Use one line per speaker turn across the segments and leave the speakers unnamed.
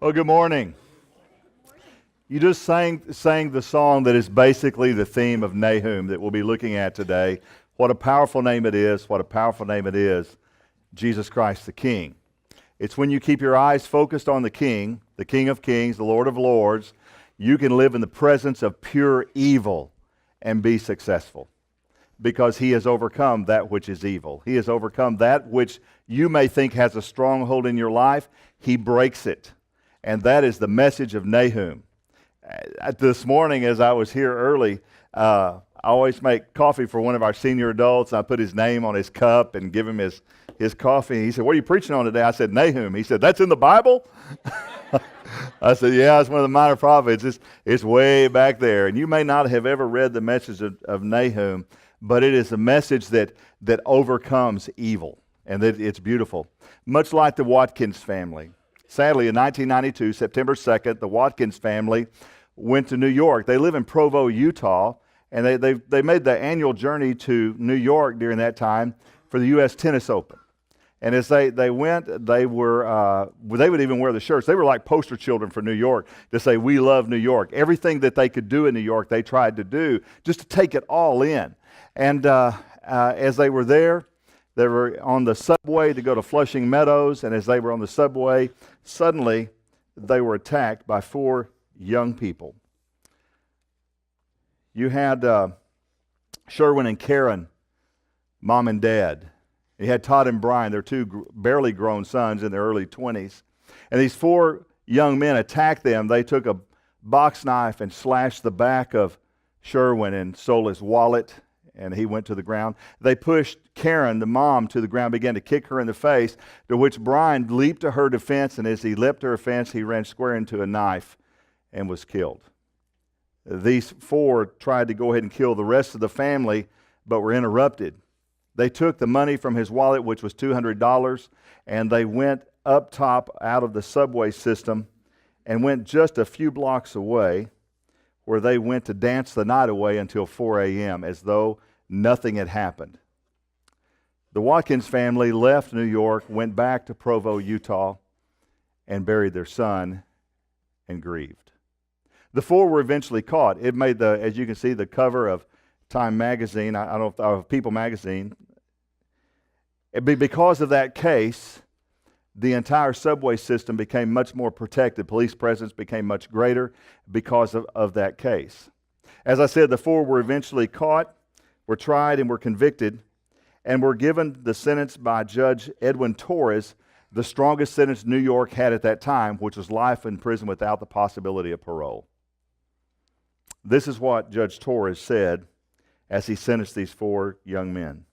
Well, good morning. You just sang the song that is basically the theme of Nahum that we'll be looking at today. What a powerful name it is. What a powerful name it is. Jesus Christ the King. It's when you keep your eyes focused on the King of Kings, the Lord of Lords, you can live in the presence of pure evil and be successful. Because he has overcome that which is evil. He has overcome that which you may think has a stronghold in your life. He breaks it. And that is the message of Nahum. This morning, as I was here early, I always make coffee for one of our senior adults. I put his name on his cup and give him his coffee. He said, "What are you preaching on today?" I said, "Nahum." He said, "That's in the Bible?" I said, "Yeah, it's one of the minor prophets. It's way back there." And you may not have ever read the message of Nahum, but it is a message that overcomes evil, and that it's beautiful. Much like the Watkins family. Sadly, in 1992, September 2nd, the Watkins family went to New York. They live in Provo, Utah, and they made the annual journey to New York during that time for the U.S. Tennis Open. And as they went, they would even wear the shirts. They were like poster children for New York to say, "We love New York." Everything that they could do in New York, they tried to do just to take it all in. And as they were there, they were on the subway to go to Flushing Meadows, and as they were on the subway, suddenly they were attacked by 4 young people. You had Sherwin and Karen, mom and dad. You had Todd and Brian, their 2 barely grown sons in their early 20s. And these 4 young men attacked them. They took a box knife and slashed the back of Sherwin and stole his wallet, and he went to the ground. They pushed Karen, the mom, to the ground, began to kick her in the face, to which Brian leaped to her defense, and as he leapt to her defense, he ran square into a knife and was killed. These 4 tried to go ahead and kill the rest of the family, but were interrupted. They took the money from his wallet, which was $200, and they went up top out of the subway system and went just a few blocks away, where they went to dance the night away until 4 a.m. as though nothing had happened. The Watkins family left New York, went back to Provo, Utah, and buried their son and grieved. The 4 were eventually caught. It made as you can see, the cover of Time magazine, I don't know, of People magazine. Because of that case, the entire subway system became much more protected. Police presence became much greater because of that case. As I said, the 4 were eventually caught, were tried, and were convicted, and were given the sentence by Judge Edwin Torres, the strongest sentence New York had at that time, which was life in prison without the possibility of parole. This is what Judge Torres said as he sentenced these 4 young men.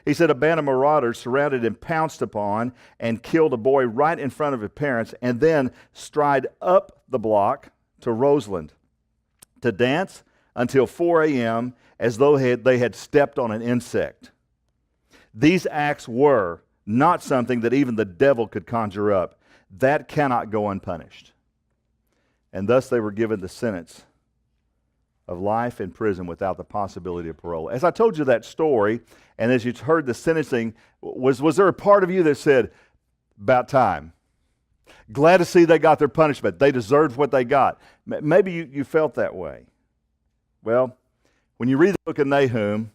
He said, "A band of marauders surrounded and pounced upon and killed a boy right in front of his parents, and then stride up the block to Roseland to dance until 4 a.m. as though they had stepped on an insect. These acts were not something that even the devil could conjure up. That cannot go unpunished." And thus they were given the sentence of life in prison without the possibility of parole. As I told you that story, and as you heard the sentencing, was there a part of you that said, "About time. Glad to see they got their punishment. They deserved what they got"? Maybe you felt that way. Well, when you read the book of Nahum,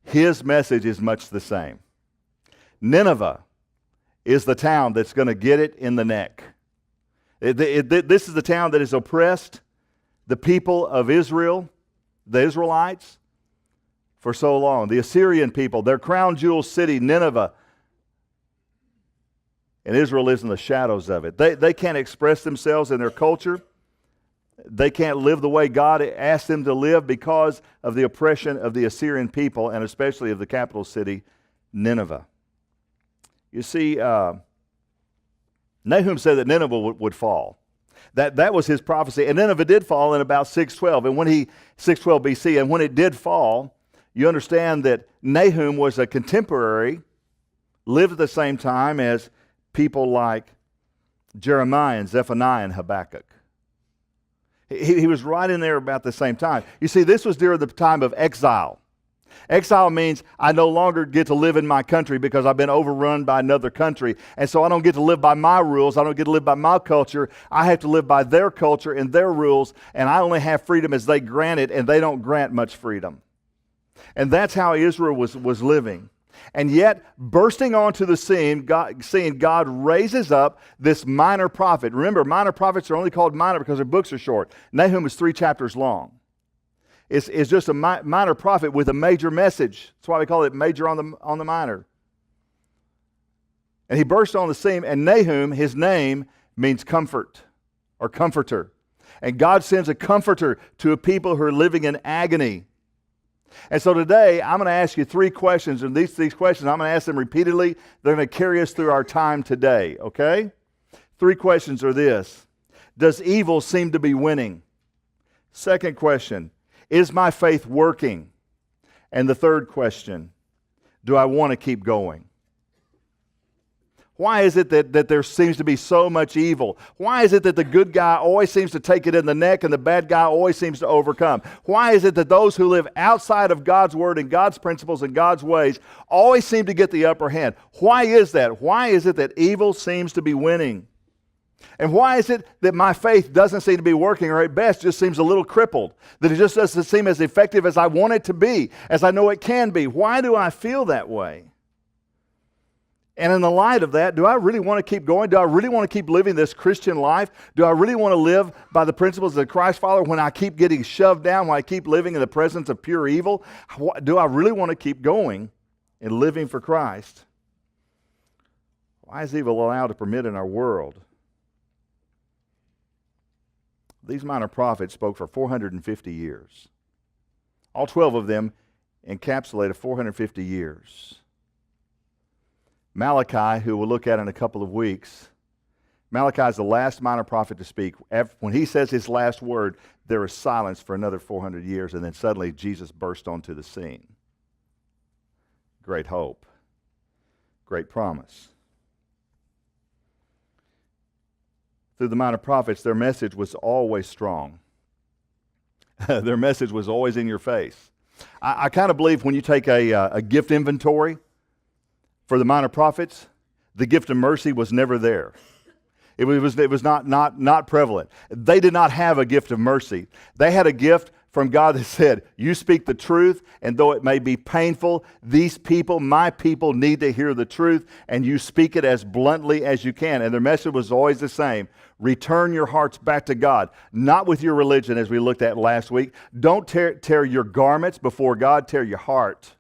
his message is much the same. Nineveh is the town that's going to get it in the neck. This is the town that has oppressed the people of Israel, the Israelites, for so long. The Assyrian people, their crown jewel city, Nineveh, and Israel lives in the shadows of it. They can't express themselves in their culture. They can't live the way God asked them to live because of the oppression of the Assyrian people, and especially of the capital city, Nineveh. You see, Nahum said that Nineveh would fall. That was his prophecy. And Nineveh did fall in about 612. And 612 BC, and when it did fall, you understand that Nahum was a contemporary, lived at the same time as people like Jeremiah and Zephaniah and Habakkuk. He was right in there about the same time. You see, this was during the time of exile. Exile means I no longer get to live in my country because I've been overrun by another country. And so I don't get to live by my rules. I don't get to live by my culture. I have to live by their culture and their rules. And I only have freedom as they grant it, and they don't grant much freedom. And that's how Israel was living. And yet, bursting onto the scene, God raises up this minor prophet. Remember, minor prophets are only called minor because their books are short. Nahum is 3 chapters long. It's just a minor prophet with a major message. That's why we call it major on the minor. And he burst on the scene, and Nahum, his name, means comfort or comforter. And God sends a comforter to a people who are living in agony. And so today, I'm going to ask you 3 questions, and these questions, I'm going to ask them repeatedly. They're going to carry us through our time today, okay? 3 questions are this. Does evil seem to be winning? Second question, is my faith working? And the third question, do I want to keep going? Why is it that there seems to be so much evil? Why is it that the good guy always seems to take it in the neck and the bad guy always seems to overcome? Why is it that those who live outside of God's word and God's principles and God's ways always seem to get the upper hand? Why is that? Why is it that evil seems to be winning? And why is it that my faith doesn't seem to be working, or at best just seems a little crippled? That it just doesn't seem as effective as I want it to be, as I know it can be? Why do I feel that way? And in the light of that, do I really want to keep going? Do I really want to keep living this Christian life? Do I really want to live by the principles of the Christ follower when I keep getting shoved down, when I keep living in the presence of pure evil? Do I really want to keep going and living for Christ? Why is evil allowed to permit in our world? These minor prophets spoke for 450 years. All 12 of them encapsulated 450 years. Malachi, who we'll look at in a couple of weeks, Malachi is the last minor prophet to speak. When he says his last word, there is silence for another 400 years, and then suddenly Jesus burst onto the scene. Great hope. Great promise. Through the minor prophets, their message was always strong. Their message was always in your face. I kind of believe when you take a gift inventory for the minor prophets, the gift of mercy was never there. It was not prevalent. They did not have a gift of mercy. They had a gift from God that said, you speak the truth, and though it may be painful, these people, my people, need to hear the truth, and you speak it as bluntly as you can. And their message was always the same. Return your hearts back to God, not with your religion, as we looked at last week. Don't tear your garments before God, tear your heart.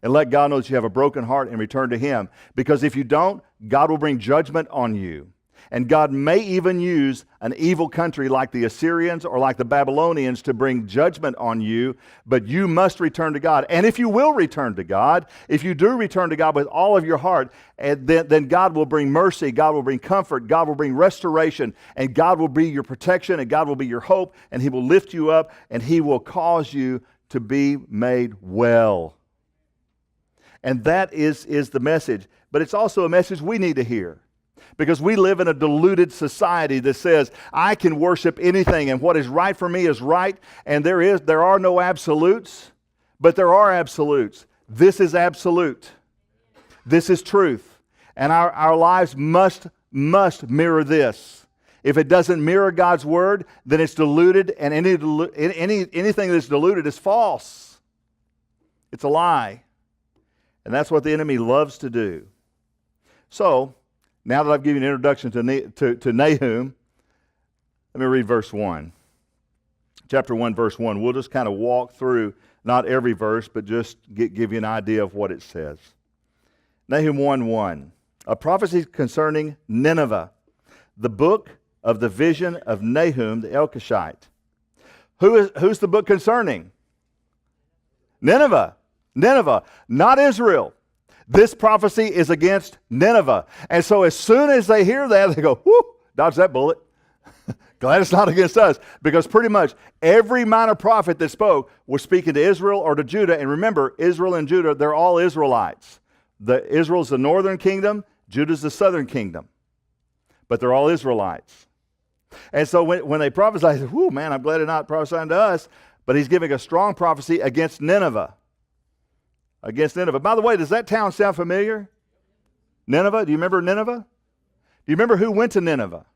And let God know that you have a broken heart and return to Him. Because if you don't, God will bring judgment on you. And God may even use an evil country like the Assyrians or like the Babylonians to bring judgment on you, but you must return to God. And if you will return to God, if you do return to God with all of your heart, then God will bring mercy, God will bring comfort, God will bring restoration, and God will be your protection, and God will be your hope, and He will lift you up, and He will cause you to be made well. And that is the message. But it's also a message we need to hear. Because we live in a deluded society that says, I can worship anything, and what is right for me is right, and there are no absolutes, but there are absolutes. This is absolute. This is truth. And our lives must mirror this. If it doesn't mirror God's word, then it's diluted, and anything that's diluted is false. It's a lie. And that's what the enemy loves to do. So, now that I've given you an introduction to Nahum, let me read verse 1. Chapter 1, verse 1. We'll just kind of walk through, not every verse, but just give you an idea of what it says. Nahum 1:1. A prophecy concerning Nineveh, the book of the vision of Nahum the Elkoshite. Who's the book concerning? Nineveh. Nineveh, not Israel. This prophecy is against Nineveh. And so as soon as they hear that, they go, whoo, dodge that bullet. Glad it's not against us. Because pretty much every minor prophet that spoke was speaking to Israel or to Judah. And remember, Israel and Judah, they're all Israelites. Israel's the northern kingdom, Judah's the southern kingdom. But they're all Israelites. And so when they prophesy, they say, whoo, man, I'm glad they're not prophesying to us. But he's giving a strong prophecy against Nineveh. against Nineveh. By the way, does that town sound familiar? Nineveh? Do you remember Nineveh? Do you remember who went to Nineveh?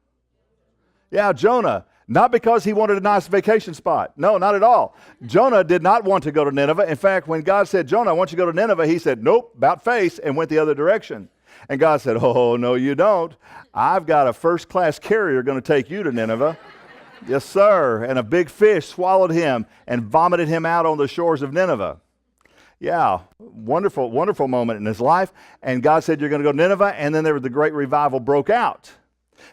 Yeah, Jonah. Not because he wanted a nice vacation spot. No, not at all. Jonah did not want to go to Nineveh. In fact, when God said, Jonah, I want you to go to Nineveh, he said, nope, about face, and went the other direction. And God said, oh, no, you don't. I've got a first-class carrier going to take you to Nineveh. Yes, sir. And a big fish swallowed him and vomited him out on the shores of Nineveh. Yeah, wonderful, wonderful moment in his life. And God said, you're going to go to Nineveh. And then the great revival broke out.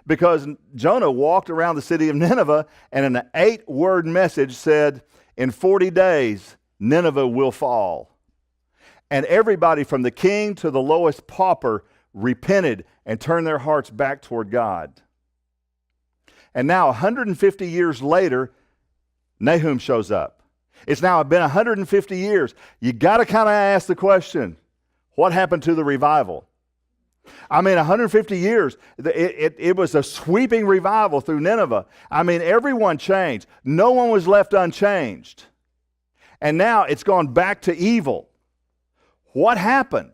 Because Jonah walked around the city of Nineveh and in an 8-word message said, in 40 days, Nineveh will fall. And everybody from the king to the lowest pauper repented and turned their hearts back toward God. And now 150 years later, Nahum shows up. It's now been 150 years. You got to kind of ask the question, what happened to the revival? I mean, 150 years, it was a sweeping revival through Nineveh. I mean, everyone changed. No one was left unchanged. And now it's gone back to evil. What happened?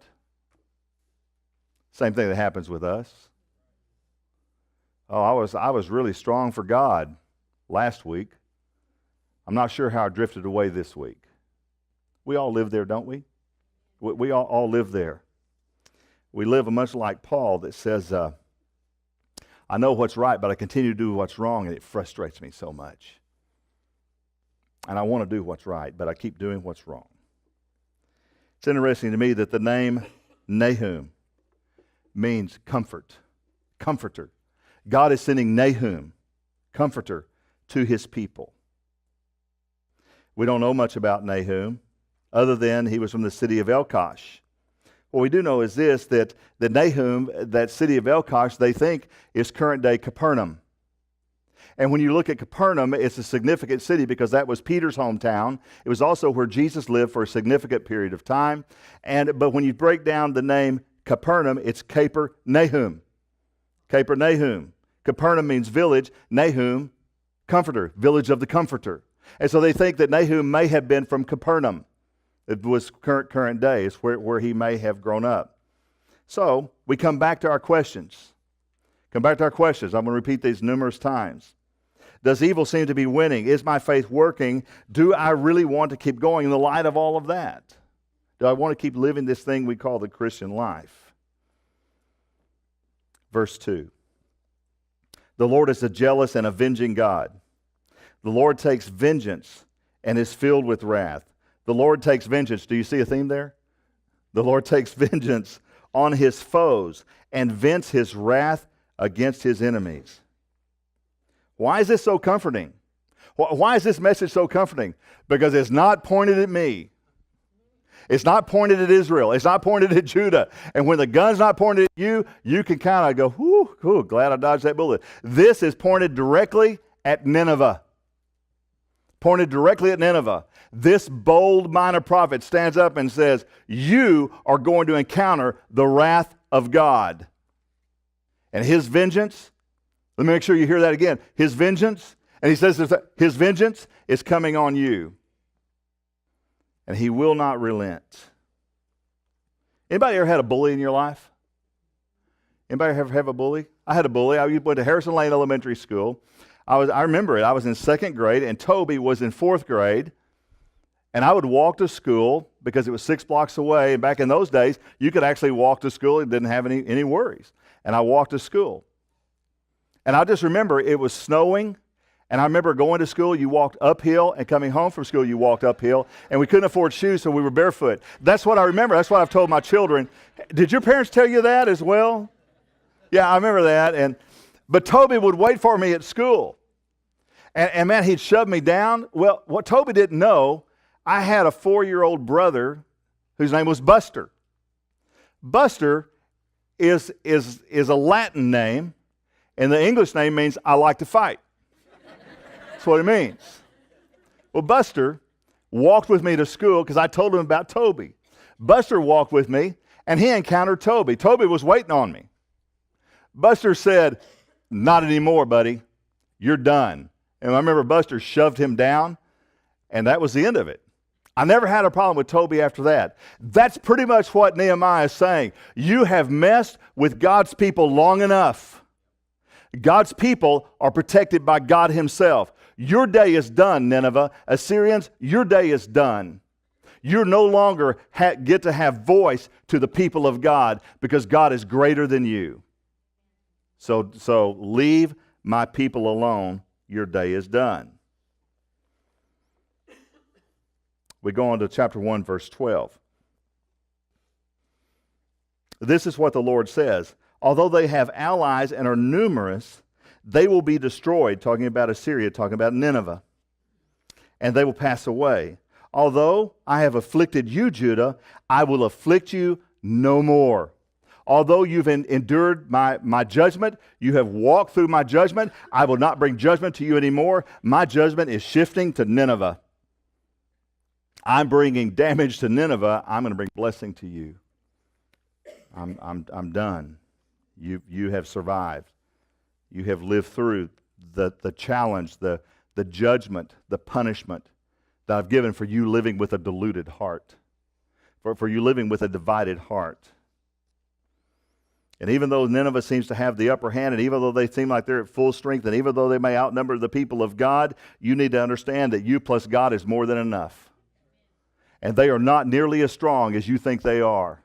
Same thing that happens with us. Oh, I was really strong for God last week. I'm not sure how I drifted away this week. We all live there, don't we? We all live there. We live much like Paul that says, I know what's right, but I continue to do what's wrong, and it frustrates me so much. And I want to do what's right, but I keep doing what's wrong. It's interesting to me that the name Nahum means comfort, comforter. God is sending Nahum, comforter, to his people. We don't know much about Nahum, other than he was from the city of Elkosh. What we do know is this, that Nahum, that city of Elkosh, they think is current-day Capernaum. And when you look at Capernaum, it's a significant city because that was Peter's hometown. It was also where Jesus lived for a significant period of time. But when you break down the name Capernaum, it's Caper Nahum. Caper Nahum. Capernaum means village. Nahum, comforter, village of the comforter. And so they think that Nahum may have been from Capernaum. It was current day. It's where he may have grown up. So we come back to our questions. I'm going to repeat these numerous times. Does evil seem to be winning? Is my faith working? Do I really want to keep going in the light of all of that? Do I want to keep living this thing we call the Christian life? Verse 2. The Lord is a jealous and avenging God. The Lord takes vengeance and is filled with wrath. The Lord takes vengeance. Do you see a theme there? The Lord takes vengeance on his foes and vents his wrath against his enemies. Why is this so comforting? Why is this message so comforting? Because it's not pointed at me. It's not pointed at Israel. It's not pointed at Judah. And when the gun's not pointed at you, you can kind of go, whew, glad I dodged that bullet. This is pointed directly at Nineveh. Pointed directly at Nineveh. This bold minor prophet stands up and says, you are going to encounter the wrath of God. And his vengeance, let me make sure you hear that again. His vengeance, and he says his vengeance is coming on you. And he will not relent. Anybody ever had a bully in your life? Anybody ever have a bully? I had a bully. I went to Harrison Lane Elementary School. I remember it. I was in 2nd grade, and Toby was in 4th grade. And I would walk to school because it was 6 blocks away. And back in those days, you could actually walk to school and didn't have any worries. And I walked to school. And I just remember it was snowing. And I remember going to school, you walked uphill, and coming home from school, you walked uphill. And we couldn't afford shoes, so we were barefoot. That's what I remember. That's what I've told my children. Did your parents tell you that as well? Yeah, I remember that. But Toby would wait for me at school. And man, he'd shove me down. Well, what Toby didn't know, I had a 4-year-old brother whose name was Buster. Buster is a Latin name, and the English name means I like to fight. That's what it means. Well, Buster walked with me to school because I told him about Toby. Buster walked with me, and he encountered Toby. Toby was waiting on me. Buster said, not anymore, buddy. You're done. And I remember Buster shoved him down, and that was the end of it. I never had a problem with Toby after that. That's pretty much what Nehemiah is saying. You have messed with God's people long enough. God's people are protected by God himself. Your day is done, Nineveh. Assyrians, your day is done. You no longer get to have voice to the people of God because God is greater than you. So leave my people alone. Your day is done. We go on to chapter 1, verse 12. This is what the Lord says. Although they have allies and are numerous, they will be destroyed, talking about Assyria, talking about Nineveh, and they will pass away. Although I have afflicted you, Judah, I will afflict you no more. Although you've endured my judgment, you have walked through my judgment, I will not bring judgment to you anymore. My judgment is shifting to Nineveh. I'm bringing damage to Nineveh. I'm going to bring blessing to you. I'm done. You have survived. You have lived through the challenge, the judgment, the punishment that I've given for you living with a deluded heart, for you living with a divided heart. And even though Nineveh seems to have the upper hand, and even though they seem like they're at full strength, and even though they may outnumber the people of God, you need to understand that you plus God is more than enough. And they are not nearly as strong as you think they are.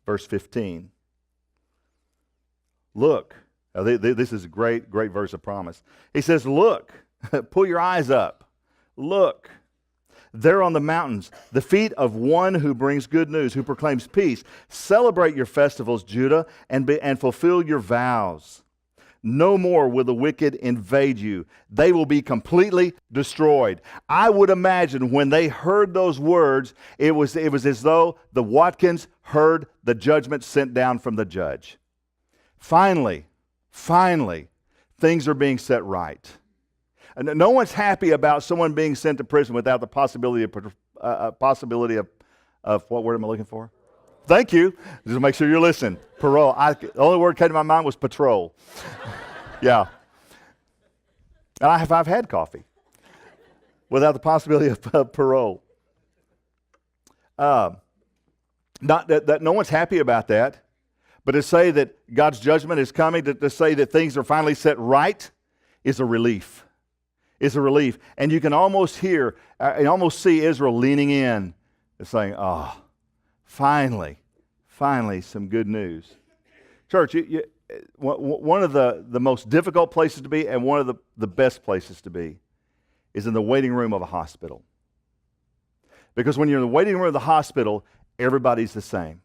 Verse 15. Look. Now, this is a great verse of promise. He says, look, pull your eyes up. Look. There on the mountains, the feet of one who brings good news, who proclaims peace. Celebrate your festivals, Judah, and fulfill your vows. No more will the wicked invade you. They will be completely destroyed. I would imagine when they heard those words, it was as though the Watkins heard the judgment sent down from the judge. Finally, things are being set right. And no one's happy about someone being sent to prison without the possibility of what word am I looking for? Thank you. Just make sure you're listening. Parole. The only word that came to my mind was patrol. Yeah. And I've had coffee without the possibility of parole. Not that no one's happy about that, but to say that God's judgment is coming, to say that things are finally set right, is a relief. It's a relief. And you can almost hear, and almost see Israel leaning in and saying, oh, finally, some good news. Church, one of the most difficult places to be and one of the best places to be is in the waiting room of a hospital. Because when you're in the waiting room of the hospital, everybody's the same.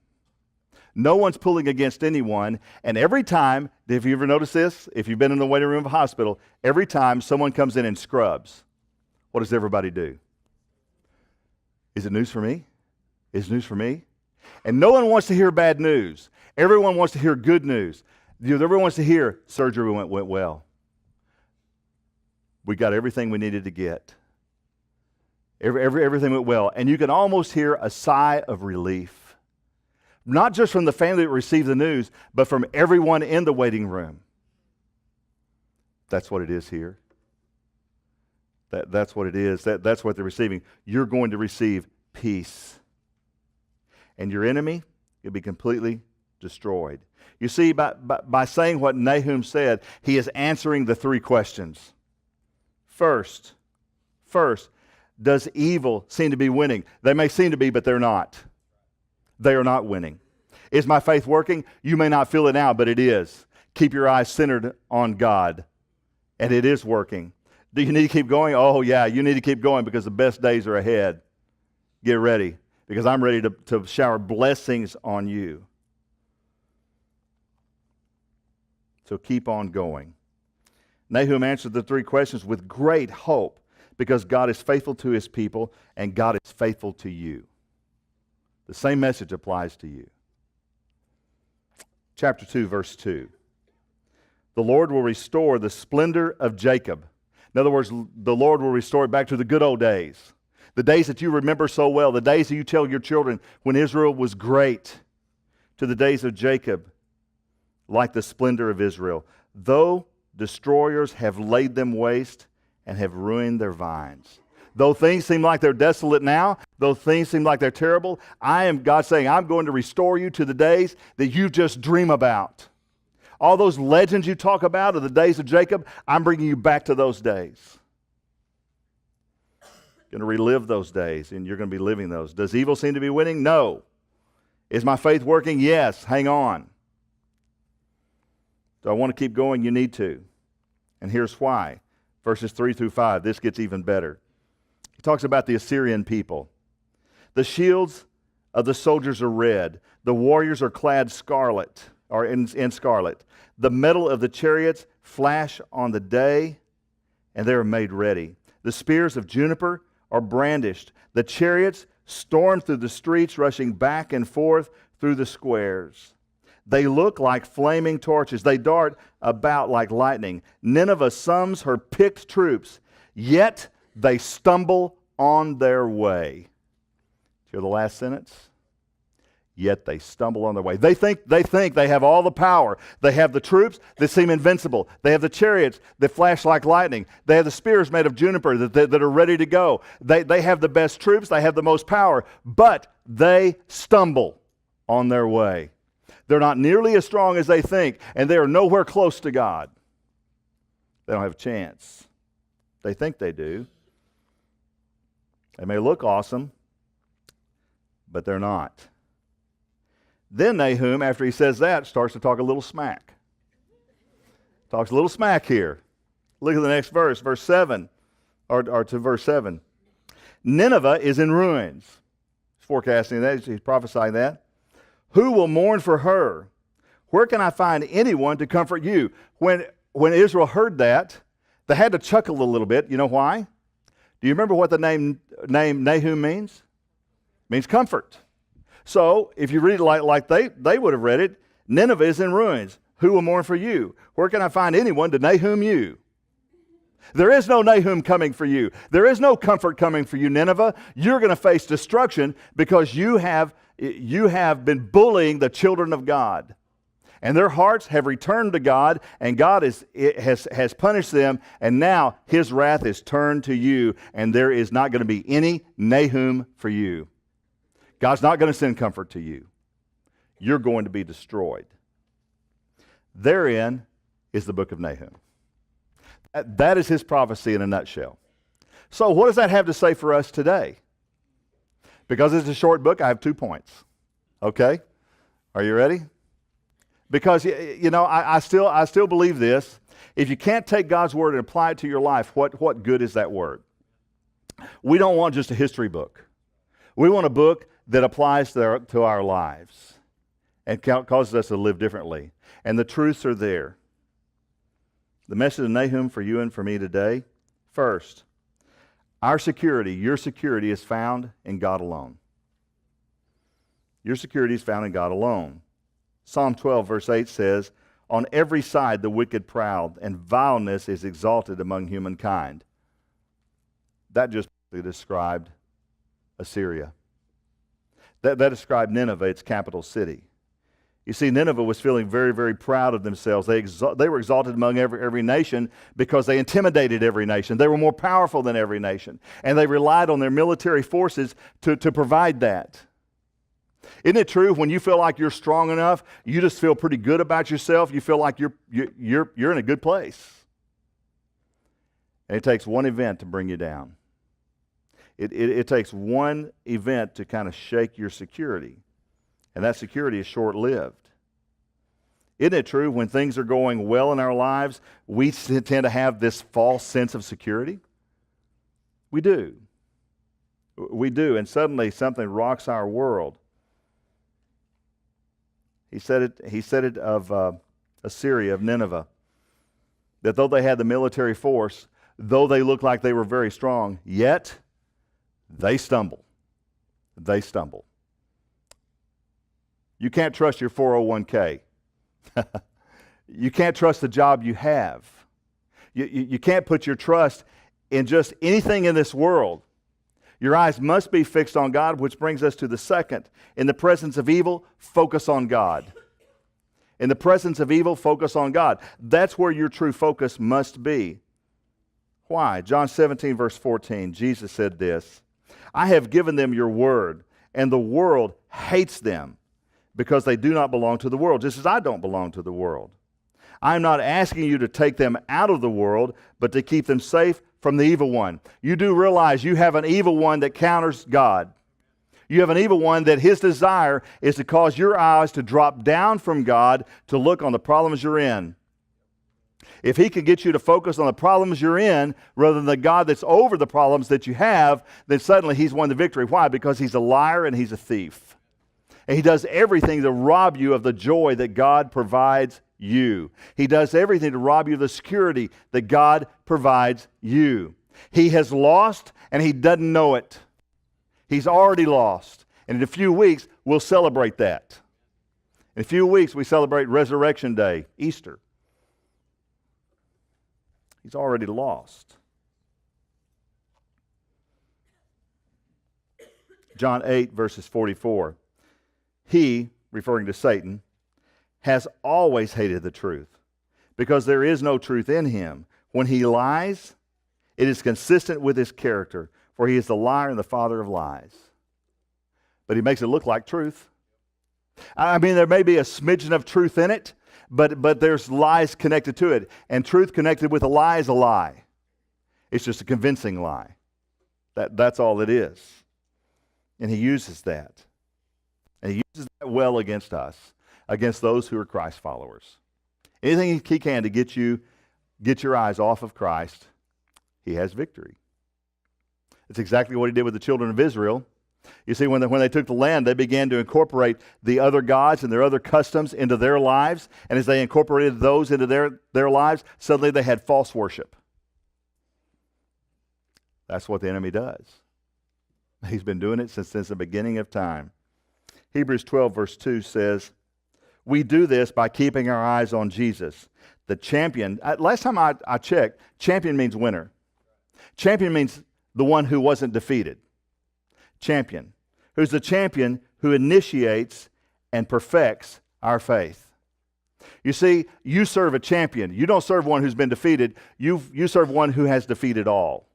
No one's pulling against anyone, and every time, have you ever noticed this? If you've been in the waiting room of a hospital, every time someone comes in and scrubs, what does everybody do? Is it news for me? Is it news for me? And no one wants to hear bad news. Everyone wants to hear good news. Everyone wants to hear surgery went well. We got everything we needed to get. Everything went well. And you can almost hear a sigh of relief. Not just from the family that received the news, but from everyone in the waiting room. That's what it is here. That's what it is. That's what they're receiving. You're going to receive peace. And your enemy will be completely destroyed. You see, by saying what Nahum said, he is answering the three questions. First, does evil seem to be winning? They may seem to be, but they're not. They are not winning. Is my faith working? You may not feel it now, but it is. Keep your eyes centered on God, and it is working. Do you need to keep going? Oh, yeah, you need to keep going because the best days are ahead. Get ready, because I'm ready to shower blessings on you. So keep on going. Nahum answered the three questions with great hope because God is faithful to his people and God is faithful to you. The same message applies to you. Chapter 2, verse 2. The Lord will restore the splendor of Jacob. In other words, the Lord will restore it back to the good old days. The days that you remember so well, the days that you tell your children when Israel was great, to the days of Jacob, like the splendor of Israel. Though destroyers have laid them waste and have ruined their vines. Though things seem like they're desolate now, though things seem like they're terrible, God saying, I'm going to restore you to the days that you just dream about. All those legends you talk about of the days of Jacob, I'm bringing you back to those days. Going to relive those days, and you're going to be living those. Does evil seem to be winning? No. Is my faith working? Yes. Hang on. Do I want to keep going? You need to. And here's why. Verses 3 through 5. This gets even better. He talks about the Assyrian people. The shields of the soldiers are red. The warriors are clad scarlet, or in scarlet. The metal of the chariots flash on the day, and they are made ready. The spears of juniper are brandished. The chariots storm through the streets, rushing back and forth through the squares. They look like flaming torches. They dart about like lightning. Nineveh sums her picked troops, yet they stumble on their way. Hear the last sentence? Yet they stumble on their way. They think they have all the power. They have the troops that seem invincible. They have the chariots that flash like lightning. They have the spears made of juniper that are ready to go. They have the best troops. They have the most power. But they stumble on their way. They're not nearly as strong as they think, and they are nowhere close to God. They don't have a chance. They think they do. They may look awesome, but they're not. Then Nahum, after he says that, starts to talk a little smack. Talks a little smack here. Look at the next verse, verse 7, or to verse 7. Nineveh is in ruins. He's forecasting that. He's prophesying that. Who will mourn for her? Where can I find anyone to comfort you? When Israel heard that, they had to chuckle a little bit. You know why? Do you remember what the name Nahum means? It means comfort. So, if you read it like they would have read it, Nineveh is in ruins. Who will mourn for you? Where can I find anyone to Nahum you? There is no Nahum coming for you. There is no comfort coming for you, Nineveh. You're going to face destruction because you have been bullying the children of God. And their hearts have returned to God, and God has punished them, and now His wrath is turned to you, and there is not going to be any Nahum for you. God's not going to send comfort to you. You're going to be destroyed. Therein is the book of Nahum. That is his prophecy in a nutshell. So what does that have to say for us today? Because it's a short book, I have 2 points. Okay? Are you ready? Because, I still believe this. If you can't take God's word and apply it to your life, what good is that word? We don't want just a history book. We want a book that applies to our lives and causes us to live differently. And the truths are there. The message of Nahum for you and for me today. First, our security, your security is found in God alone. Your security is found in God alone. Psalm 12 verse 8 says, on every side the wicked proud, and vileness is exalted among humankind. That just described Assyria. That described Nineveh, its capital city. You see, Nineveh was feeling very, very proud of themselves. They were exalted among every nation because they intimidated every nation. They were more powerful than every nation. And they relied on their military forces to provide that. Isn't it true when you feel like you're strong enough, you just feel pretty good about yourself, you feel like you're in a good place? And it takes one event to bring you down. It takes one event to kind of shake your security. And that security is short-lived. Isn't it true when things are going well in our lives, we tend to have this false sense of security? We do. We do. And suddenly something rocks our world. He said it of Assyria, of Nineveh, that though they had the military force, though they looked like they were very strong, yet they stumble. They stumble. You can't trust your 401k. You can't trust the job you have. You can't put your trust in just anything in this world. Your eyes must be fixed on God, which brings us to the second. In the presence of evil, focus on God. In the presence of evil, focus on God. That's where your true focus must be. Why? John 17, verse 14, Jesus said this, I have given them your word, and the world hates them because they do not belong to the world, just as I don't belong to the world. I am not asking you to take them out of the world, but to keep them safe from the evil one. You do realize you have an evil one that counters God. You have an evil one that his desire is to cause your eyes to drop down from God to look on the problems you're in. If he can get you to focus on the problems you're in rather than the God that's over the problems that you have, then suddenly he's won the victory. Why? Because he's a liar and he's a thief. And he does everything to rob you of the joy that God provides you. He does everything to rob you of the security that God provides you. He has lost and he doesn't know it. He's already lost. And in a few weeks, we'll celebrate that. In a few weeks, we celebrate Resurrection Day, Easter. He's already lost. John 8, verses 44. He, referring to Satan, has always hated the truth, because there is no truth in him. When he lies, it is consistent with his character, for he is the liar and the father of lies. But he makes it look like truth. I mean, there may be a smidgen of truth in it, but there's lies connected to it. And truth connected with a lie is a lie. It's just a convincing lie. That's all it is. And he uses that. And he uses that well against us, against those who are Christ followers. Anything he can to get your eyes off of Christ, he has victory. It's exactly what he did with the children of Israel. You see, when they took the land, they began to incorporate the other gods and their other customs into their lives. And as they incorporated those into their lives, suddenly they had false worship. That's what the enemy does. He's been doing it since the beginning of time. Hebrews 12, verse 2 says, we do this by keeping our eyes on Jesus, the champion. Last time I checked, champion means winner. Champion means the one who wasn't defeated. Champion. Who's the champion who initiates and perfects our faith. You see, you serve a champion. You don't serve one who's been defeated. You serve one who has defeated all.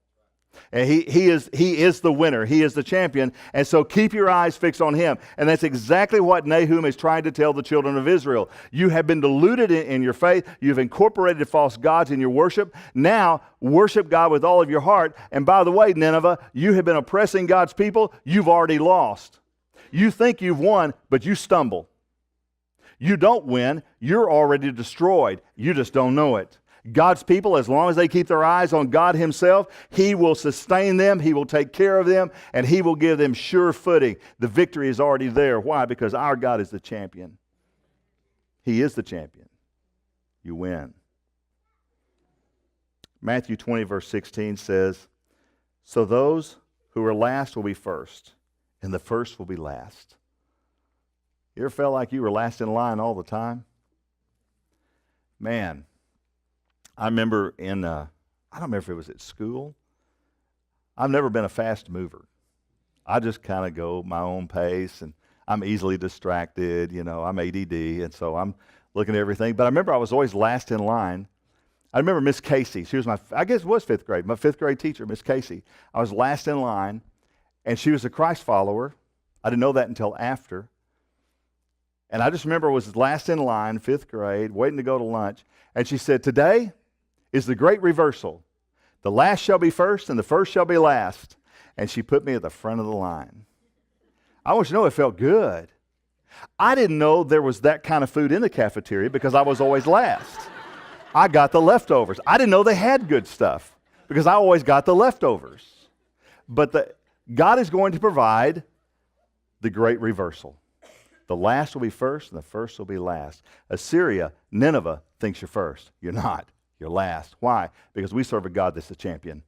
And he is the winner. He is the champion. And so keep your eyes fixed on him. And that's exactly what Nahum is trying to tell the children of Israel. You have been deluded in your faith. You've incorporated false gods in your worship. Now, worship God with all of your heart. And by the way, Nineveh, you have been oppressing God's people. You've already lost. You think you've won, but you stumble. You don't win. You're already destroyed. You just don't know it. God's people, as long as they keep their eyes on God himself, he will sustain them, he will take care of them, and he will give them sure footing. The victory is already there. Why? Because our God is the champion. He is the champion. You win. Matthew 20, verse 16 says, so those who are last will be first, and the first will be last. You ever felt like you were last in line all the time? Man, I remember I don't remember if it was at school. I've never been a fast mover. I just kind of go my own pace, and I'm easily distracted. You know, I'm ADD, and so I'm looking at everything. But I remember I was always last in line. I remember Miss Casey. She was I guess it was fifth grade, my fifth grade teacher, Miss Casey. I was last in line, and she was a Christ follower. I didn't know that until after. And I just remember I was last in line, fifth grade, waiting to go to lunch. And she said, today is the great reversal. The last shall be first, and the first shall be last. And she put me at the front of the line. I want you to know it felt good. I didn't know there was that kind of food in the cafeteria because I was always last. I got the leftovers. I didn't know they had good stuff because I always got the leftovers. But God is going to provide the great reversal. The last will be first, and the first will be last. Assyria, Nineveh, thinks you're first. You're not. You're last. Why? Because we serve a God that's the champion.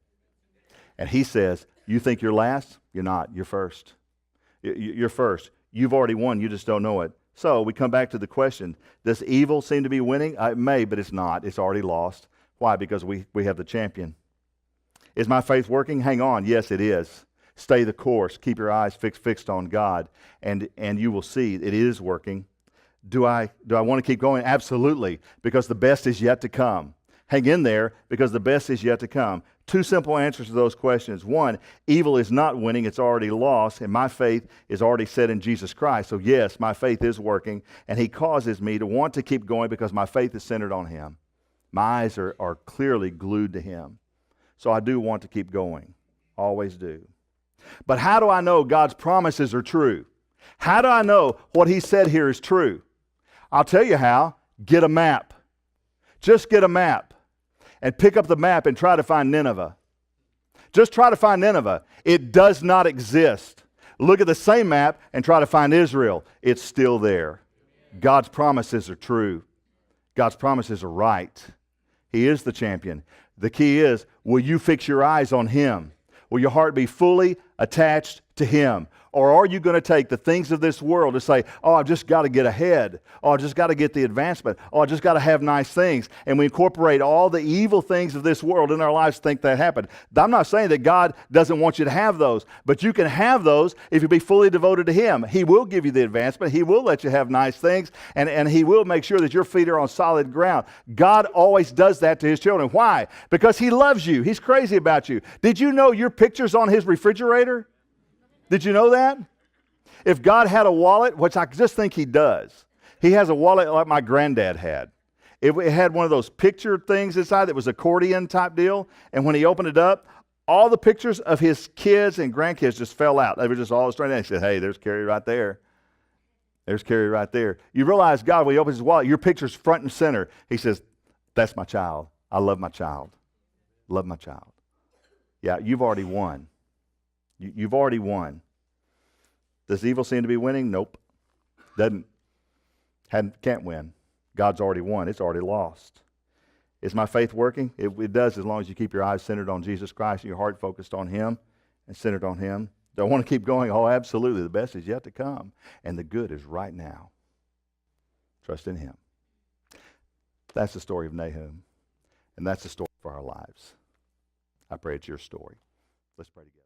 And he says, you think you're last? You're not. You're first. You're first. You've already won. You just don't know it. So we come back to the question, does evil seem to be winning? It may, but it's not. It's already lost. Why? Because we have the champion. Is my faith working? Hang on. Yes, it is. Stay the course. Keep your eyes fixed on God, and you will see it is working. Do I want to keep going? Absolutely, because the best is yet to come. Hang in there, because the best is yet to come. Two simple answers to those questions. One, evil is not winning, it's already lost, and my faith is already set in Jesus Christ. So yes, my faith is working, and he causes me to want to keep going because my faith is centered on him. My eyes are clearly glued to him. So I do want to keep going. Always do. But how do I know God's promises are true? How do I know what he said here is true? I'll tell you how. Get a map. Just get a map and pick up the map and try to find Nineveh. Just try to find Nineveh. It does not exist. Look at the same map and try to find Israel. It's still there. God's promises are true. God's promises are right. He is the champion. The key is, will you fix your eyes on him? Will your heart be fully attached to him? Or are you going to take the things of this world to say, oh, I've just got to get ahead. Oh, I've just got to get the advancement. Oh, I just got to have nice things. And we incorporate all the evil things of this world in our lives to think that happened. I'm not saying that God doesn't want you to have those, but you can have those if you be fully devoted to him. He will give you the advancement. He will let you have nice things, and he will make sure that your feet are on solid ground. God always does that to his children. Why? Because he loves you. He's crazy about you. Did you know your picture's on his refrigerator? Did you know that? If God had a wallet, which I just think he does, he has a wallet like my granddad had. It had one of those picture things inside that was accordion type deal, and when he opened it up, all the pictures of his kids and grandkids just fell out. They were just all straight out. He said, hey, there's Carrie right there. There's Carrie right there. You realize God, when he opens his wallet, your picture's front and center. He says, that's my child. I love my child. Love my child. Yeah, you've already won. You've already won. Does evil seem to be winning? Nope. Can't win. God's already won. It's already lost. Is my faith working? It does, as long as you keep your eyes centered on Jesus Christ and your heart focused on him and centered on him. Do I want to keep going? Oh, absolutely. The best is yet to come. And the good is right now. Trust in him. That's the story of Nahum. And that's the story for our lives. I pray it's your story. Let's pray together.